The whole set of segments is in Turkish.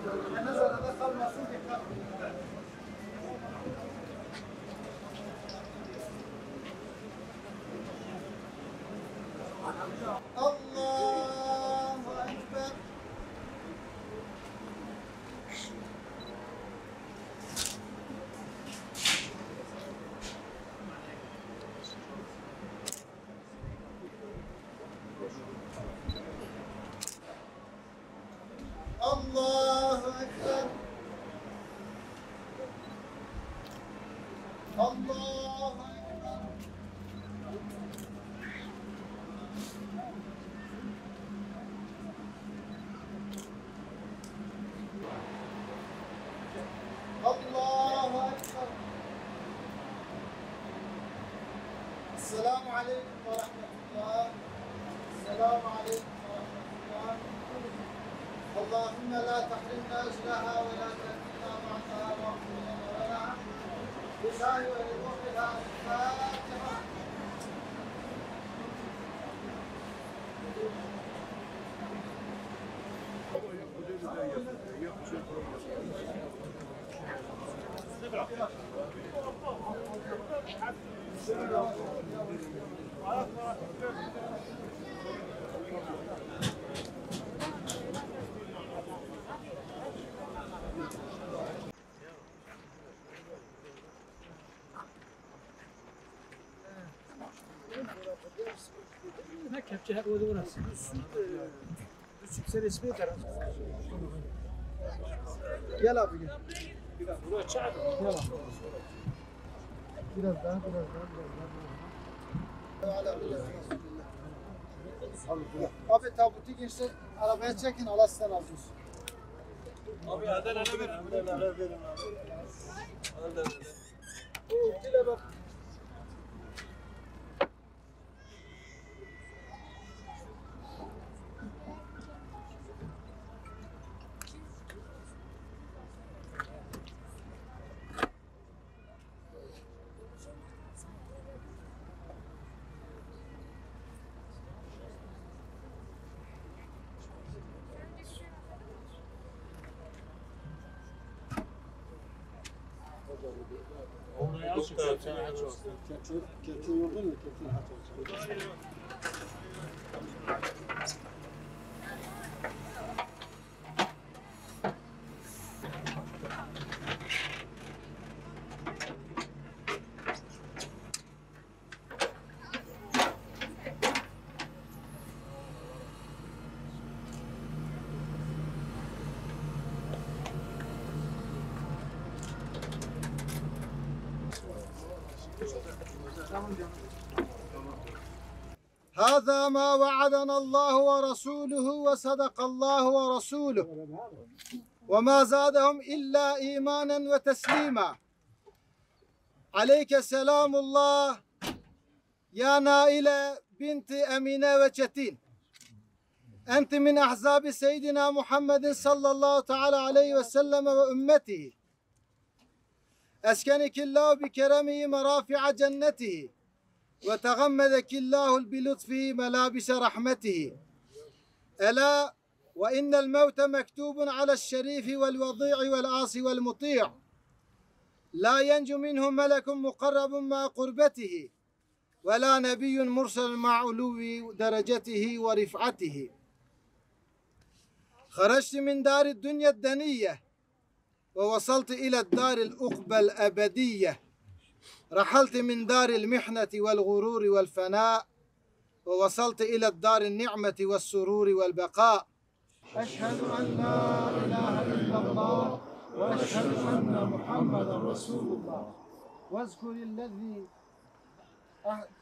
Nazarada kalmasın, dikkat. Allahu Ekber. Allahu Ekber. Allahu Ekber. Allahu Ekber. Esselamu Aleyküm ve Rahmetullah. Esselamu Aleyküm ve Rahmetullah. Allahümme la tahrimna ecraha ve la tehrimna ma'taha ve ahfirina ve la bisahi ve limuhliha Fatiha. Ne kepçe hep orada orası. Sen ismi taraf. Gel abi gel. Buraya çağır. Gel abi. Biraz daha. Abi tabutu girsin, arabaya çekin, Allah sizden razı olsun. Abi Adel ana verin. Dile bak. Oraya al şu kepçeyi aç olsun. Keçi yorgun mu? Keçi aç olsun. هذا ما وعدنا الله ورسوله وصدق الله ورسوله وما زادهم إلا إيمانا وتسليما عليك سلام الله يا نائلة بنت أمينة وشتين أنت من أحزاب سيدنا محمد صلى الله تعالى عليه وسلم وأمته أسكنك الله بكرمه مرافع جنته وتغمدك الله بلطفه ملابس رحمته ألا وإن الموت مكتوب على الشريف والوضيع والعاصي والمطيع لا ينجو منه ملك مقرب مع قربته ولا نبي مرسل مع علو درجته ورفعته خرجت من دار الدنيا الدنية ووصلت إلى الدار الأقبى الأبدية رحلت من دار المحنة والغرور والفناء ووصلت إلى الدار النعمة والسرور والبقاء أشهد أن لا إله إلا الله وأشهد أن محمدا رسول الله واذكر الذي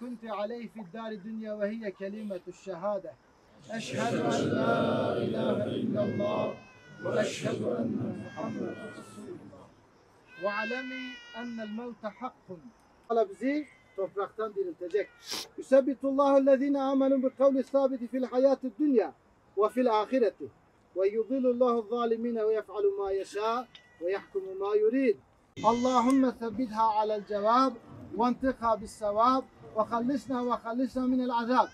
كنت عليه في الدار الدنيا وهي كلمة الشهادة أشهد أن لا إله إلا الله وأشهد أن محمدا رسول الله واعلمي أن الموت حق قال bizi topraktan diriltecek. Yusebbitullahu ellezine amenu bil kavli sabiti fil hayati dünya ve fil ahireti ve yudillullahu zalimine ve yef'alu ma yasha ve yahkumu ma yurid. Allahümme sebbitha alel cevab ve entikha bis sevab ve hallisna minel azab.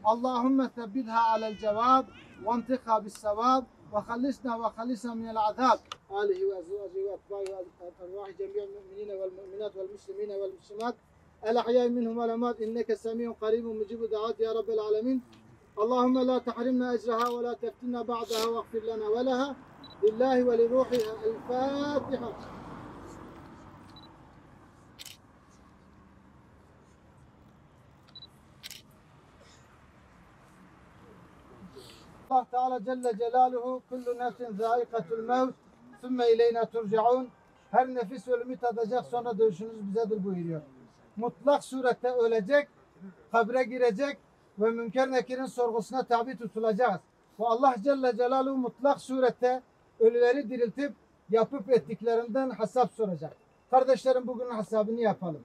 Allahümme sebbitha alel cevab ve entikha bis sevab وخلصنا وخلصنا من العذاب آله وأزواجه وأتباعه وأرواح جميع المؤمنين والمؤمنات والمسلمين والمسلمات الأحياء منهم والأموات إنك سميع قريب مجيب الدعوات يا رب العالمين. اللهم لا تحرمنا أجرها ولا تفتنا بعدها واغفر لنا ولها لله ولروحها. الفاتحة. Allah Teala Celle Celaluhu kullu nefsin zâikatul mevt sümme ileyna turcaun. Her nefis ölümü tadacak, sonra dönüşünüz bizedir buyuruyor. Mutlak surette ölecek, kabre girecek ve Münker Nekir'in sorgusuna tabi tutulacağız. Ve Allah Celle Celaluhu mutlak surette ölüleri diriltip yapıp ettiklerinden hesap soracak. Kardeşlerim, bugünün hesabını yapalım.